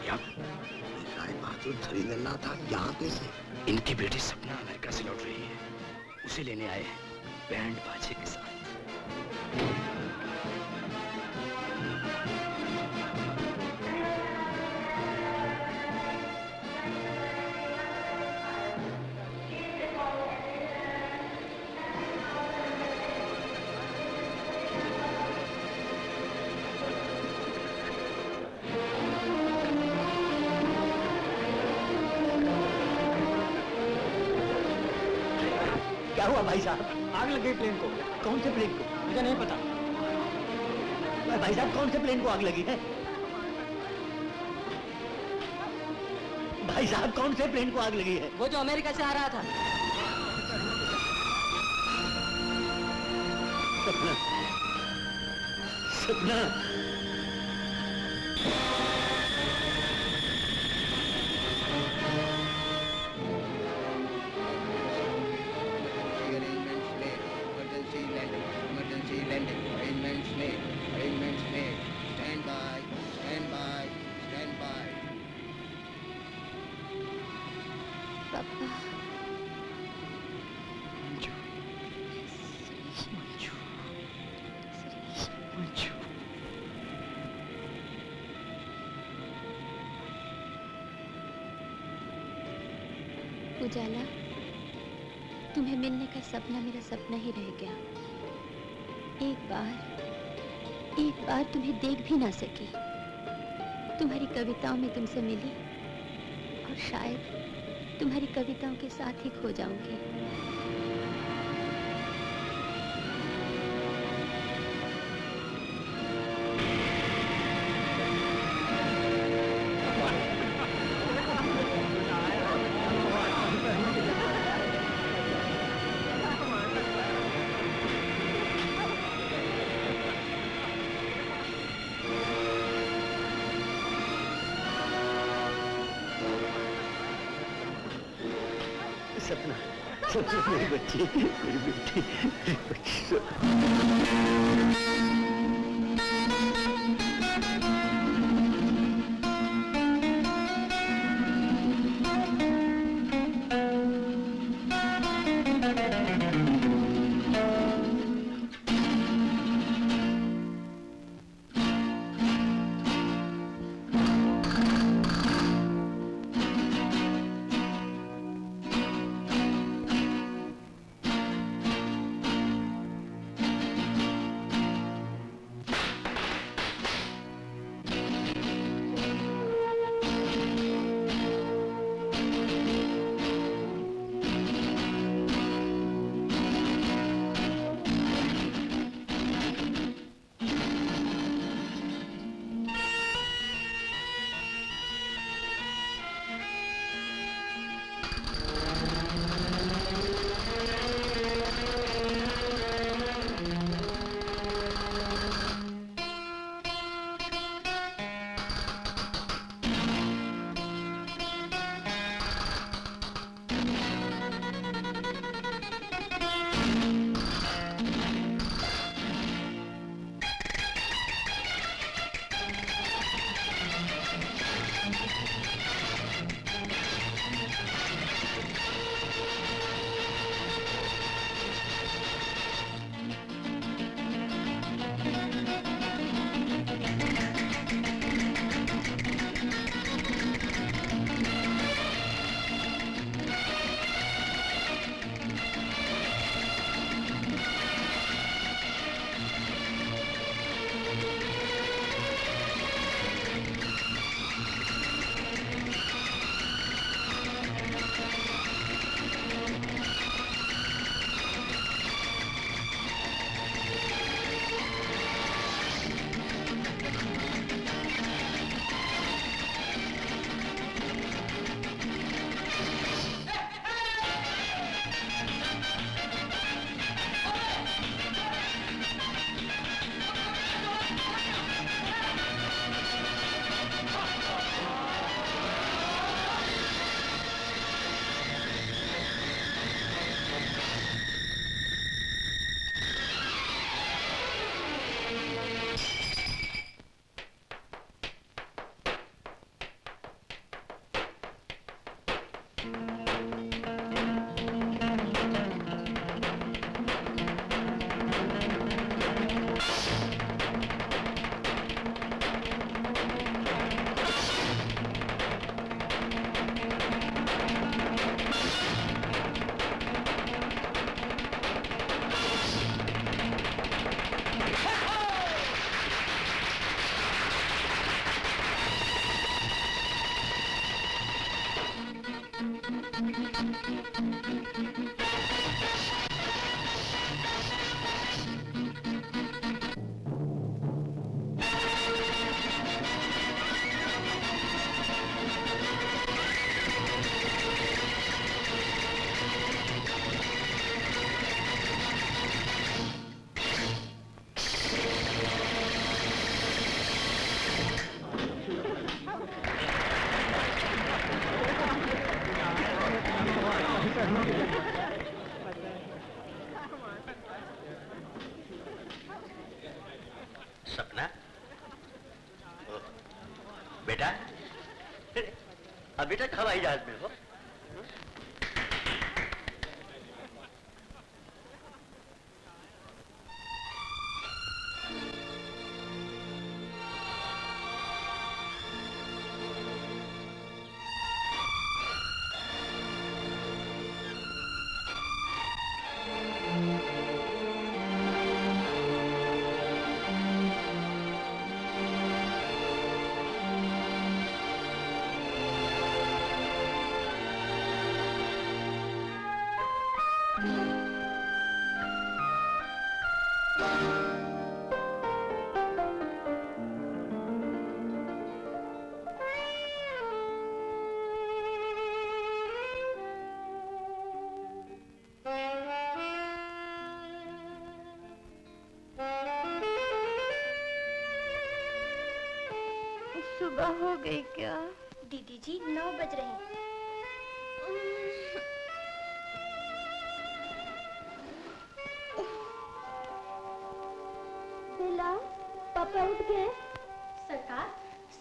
क्या? राय बहादुर खरीदना था, यहाँ कैसे? इनकी बेटी सपना अमेरिका से लौट रही है, उसे लेने आए हैं बैंड बाजे के साथ। क्या हुआ भाई साहब? आग लग गई प्लेन को। कौन से प्लेन को? मुझे नहीं पता। भाई साहब कौन से प्लेन को आग लगी है? भाई साहब कौन से प्लेन को आग लगी है? वो जो अमेरिका से आ रहा था। सपना, सपना। उजाला, तुम्हें मिलने का सपना मेरा सपना ही रह गया। एक बार तुम्हें देख भी ना सकी। तुम्हारी कविताओं में तुमसे मिली और शायद तुम्हारी कविताओं के साथ ही खो जाऊंगी। सपना, सपना मेरी बच्ची, मेरी बेटी, मेरी बच्ची। सपना, बेटा, अभी तक हवाई जहाज में हो? सुबह हो गई क्या? दीदी जी 9 बज रहे हैं। बेला, पापा उठ गए?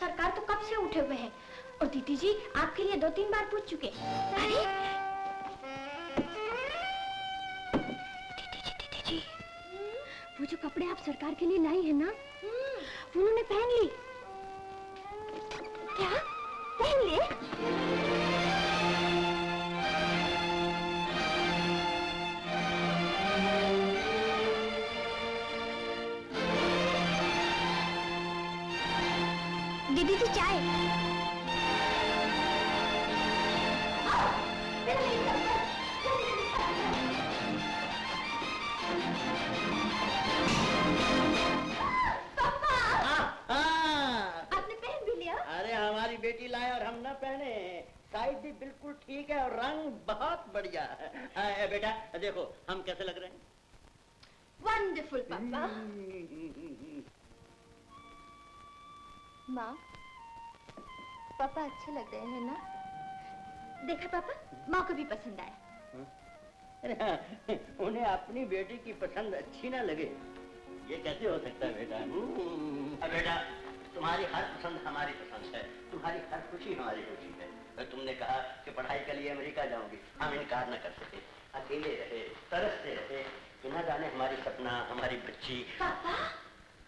सरकार तो कब से उठे हुए हैं और दीदी जी आपके लिए 2-3 बार पूछ चुके। अरे दीदी जी, वो जो कपड़े आप सरकार के लिए लाई है ना, उन्होंने पहन ली। क्या पहन लिए? दीदी जी चाय। बेटी लाए और हम न पहने। साइज भी बिल्कुल ठीक है और रंग बहुत बढ़िया है। बेटा देखो हम कैसे लग रहे हैं? वंडरफुल पापा। माँ, पापा अच्छे लग रहे हैं ना? देखा पापा, माँ को भी पसंद आया। उन्हें अपनी बेटी की पसंद अच्छी ना लगे, ये कैसे हो सकता है बेटा? बेटा तुम्हारी हर पसंद हमारी पसंद है, तुम्हारी हर खुशी हमारी खुशी है। और तुमने कहा कि पढ़ाई के लिए अमेरिका जाऊंगी, हम इनकार न कर सके। अकेले रहे, तरसते रहे, बिना जाने हमारी सपना, हमारी बच्ची। पापा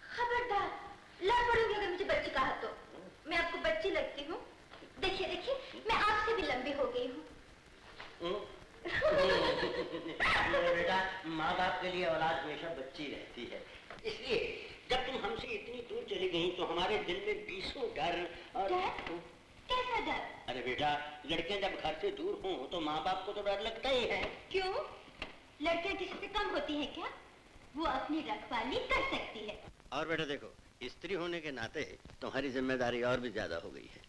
खबरदार, लड़ पड़ूंगी अगर मुझे बच्ची कहा तो। मैं आपको बच्ची लगती हूँ? देखिए देखिए, मैं आपसे भी लंबी हो गई हूँ। बेटा माँ बाप के लिए औलाद हमेशा बच्ची रहती है, इसलिए जब तुम हमसे इतनी दूर चली गई तो हमारे दिल में बीसों डर और कैसा डर? अरे बेटा लड़कियां जब घर से दूर हों तो माँ बाप को तो डर लगता ही है। क्यों? लड़कियां किसी से कम होती हैं क्या? वो अपनी रखवाली कर सकती है। और बेटा देखो, स्त्री होने के नाते तुम्हारी जिम्मेदारी और भी ज्यादा हो गई है।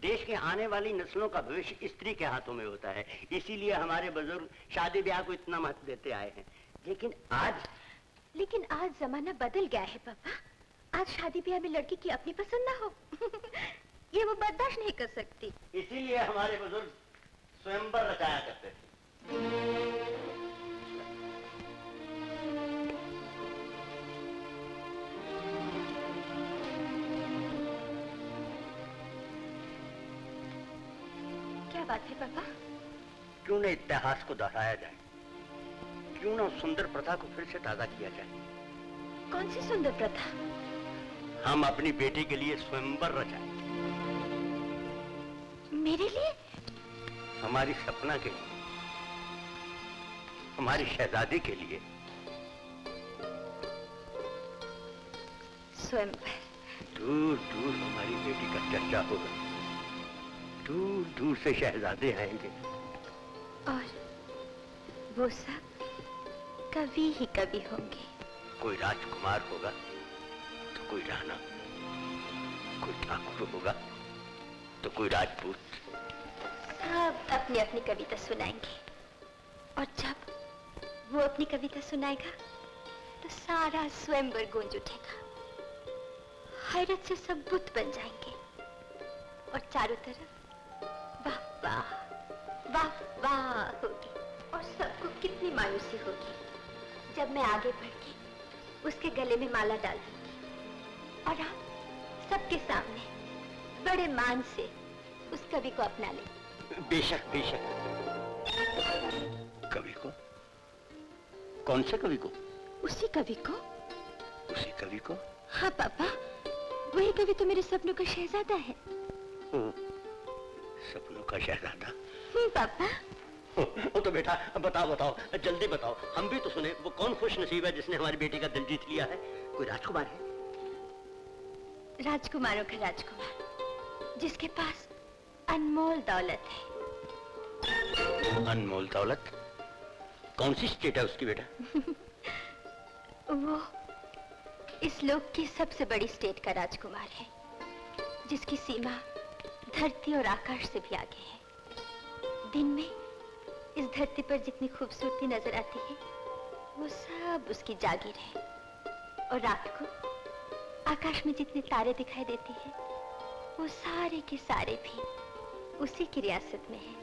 देश के आने वाली नस्लों का भविष्य स्त्री के हाथों में होता है, इसीलिए हमारे बुजुर्ग शादी ब्याह को इतना महत्व देते आए हैं। लेकिन आज जमाना बदल गया है पापा। आज शादी ब्याह में लड़की की अपनी पसंद ना हो ये वो बर्दाश्त नहीं कर सकती। इसीलिए हमारे बुजुर्ग स्वयंवर रचाया करते थे। क्या बात है पापा? क्यों न इतिहास को दोहराया जाए, क्यों न सुंदर प्रथा को फिर से ताजा किया जाए। कौन सी सुंदर प्रथा? हम अपनी बेटी के लिए स्वयंवर रचाएं। मेरे लिए? हमारी सपना के लिए, हमारी शहजादी के लिए स्वयंवर। दूर दूर हमारी बेटी का चर्चा होगा, दूर दूर से शहजादे आएंगे और वो सब कभी ही कभी होंगे। कोई राजकुमार होगा तो कोई राणा, कोई ठाकुर होगा तो कोई राजपूत। सब अपनी अपनी कविता सुनाएंगे और जब वो अपनी कविता सुनाएगा तो सारा स्वयंवर गूंज उठेगा। हैरत से सब बुत बन जाएंगे और चारों तरफ वाह वाह वाह वाह होगी। और सबको कितनी मायूसी होगी जब मैं आगे बढ़ के उसके गले में माला डाल दूं और आप सबके सामने बड़े मान से उस कवि को अपना ले। बेशक बेशक। कवि को? कौन से कवि को? उसी कवि को। उसी कवि को? हाँ पापा, वही कवि तो मेरे सपनों का शहजादा है। सपनों का शहजादा? पापा। वो तो बेटा बताओ बताओ, जल्दी बताओ, हम भी तो सुने। वो कौन खुश नसीब है जिसने हमारी बेटी का दिल जीत लिया है? कोई राजकुमार है? राजकुमारों का राजकुमार, जिसके पास अनमोल दौलत है। अनमोल दौलत? कौन सी स्टेट है उसकी बेटा? वो इस लोक की सबसे बड़ी स्टेट का राजकुमार है, जिसकी सीमा धरती और आकाश से भी आगे है। दिन में इस धरती पर जितनी खूबसूरती नजर आती है, वो सब उसकी जागीर है, और रात को आकाश में जितने तारे दिखाई देती है, वो सारे के सारे भी उसी की रियासत में है।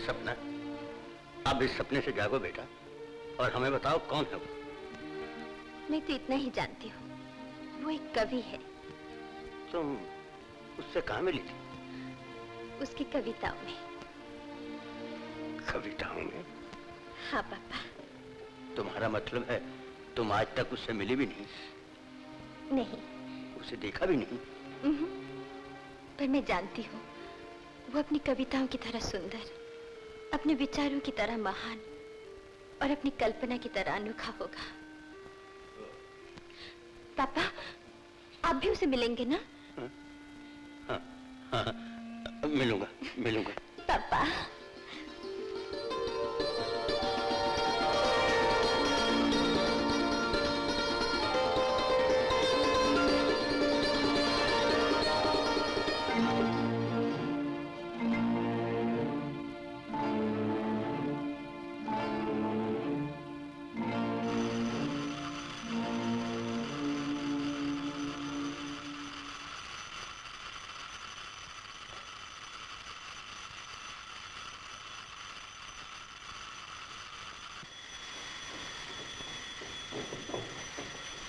सपना, अब इस सपने से जागो बेटा, और हमें बताओ कौन है वो? मैं तो इतना ही जानती हूँ, वो एक कवि है। तुम उससे कहाँ मिली थी? उसकी कविताओं में। कविताओं में? हाँ पापा। तुम्हारा मतलब है तुम आज तक उससे मिली भी नहीं? नहीं। उसे देखा भी नहीं? पर मैं जानती हूँ वो अपनी कविताओं की तरह सुंदर, अपने विचारों की तरह महान और अपनी कल्पना की तरह अनोखा होगा। पापा, आप भी उसे मिलेंगे ना? हाँ, हाँ, मिलूंगा मिलूंगा। पापा।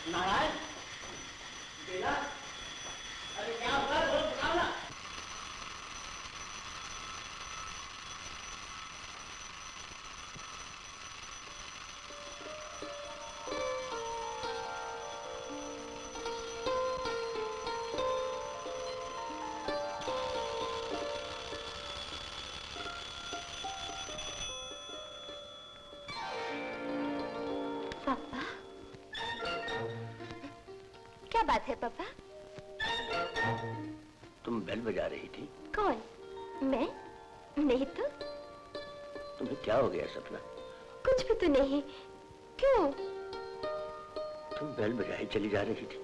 नारायण, बेला, अरे क्या हुआ? बोल, बताओ ना। पापा, क्या बात है पापा? तुम बेल बजा रही थी? कौन? मैं? नहीं तो। तुम्हें क्या हो गया सपना? कुछ भी तो नहीं। क्यों? तुम बेल बजाई चली जा रही थी।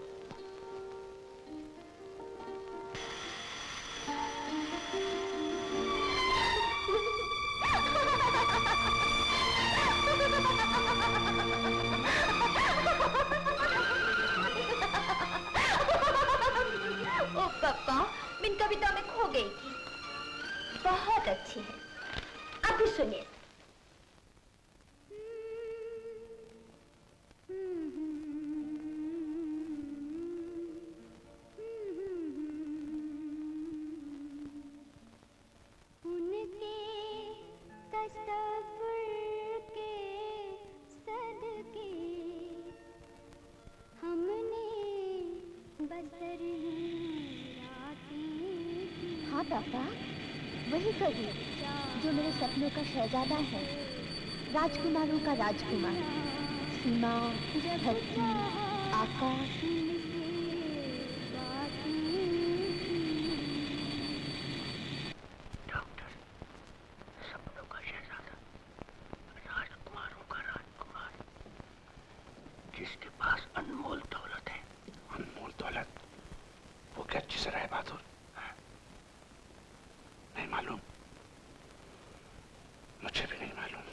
ओ पापा, मैं इन कविता में खो गई थी। बहुत अच्छी है, आप भी सुनिए। हाँ पापा, वही कवि जो मेरे सपनों का शहजादा है, राजकुमारों का राजकुमार, सीमा, धरती, आकाश। डॉक्टर, सपनों का शहजादा, राजकुमारों का राजकुमार, जिसके पास अनमोल दौलत है। अनमोल दौलत? वो क्या चीज है बहादुर? नहीं मालूम, मुझे भी नहीं मालूम।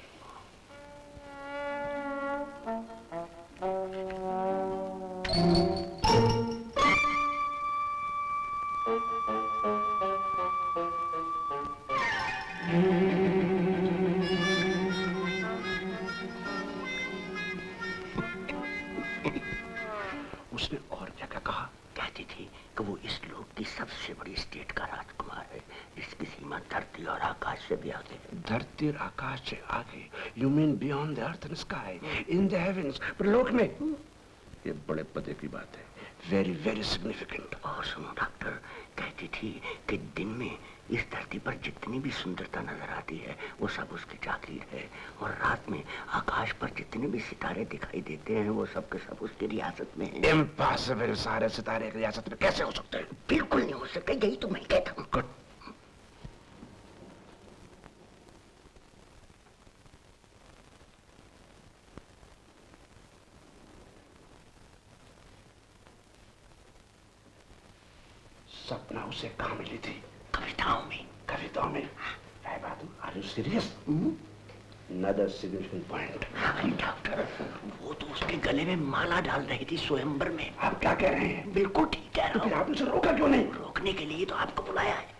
उसने और क्या क्या कहा? कहती थी कि वो इस लोक की सबसे बड़ी स्टेट का राजकुमार है, जिसकी सीमा धरती और आकाश से भी आगे है। धरती और आकाश से आगे? You mean beyond the earth and sky, in the heavens, पर लोक में? ये बड़े पते की बात है, वेरी वेरी सिग्निफिकेंट। और सुनो डॉक्टर, कहती थी कि दिन में इस धरती पर जितनी भी सुंदरता नजर आती है वो सब उसकी जागीर है, और रात में आकाश पर जितने भी सितारे दिखाई देते हैं वो सब के सब उसकी रियासत में हैं। इम्पॉसिबल, सारे सितारे की रियासत में कैसे हो सकते हैं? बिल्कुल नहीं हो सकता, यही तो मैं कहता हूँ। गुड। सपना उसे कहाँ मिली थी? कविताओं में। कविताओं में? Rai Bahadur, are you serious? Another significant point. हाँ डॉक्टर, वो तो उसके गले में माला डाल रही थी स्वयंवर में। आप क्या कह रहे हैं? बिल्कुल ठीक कह तो रहा फिर हूँ। आपने उसे रोका क्यों नहीं? रोकने के लिए तो आपको बुलाया है।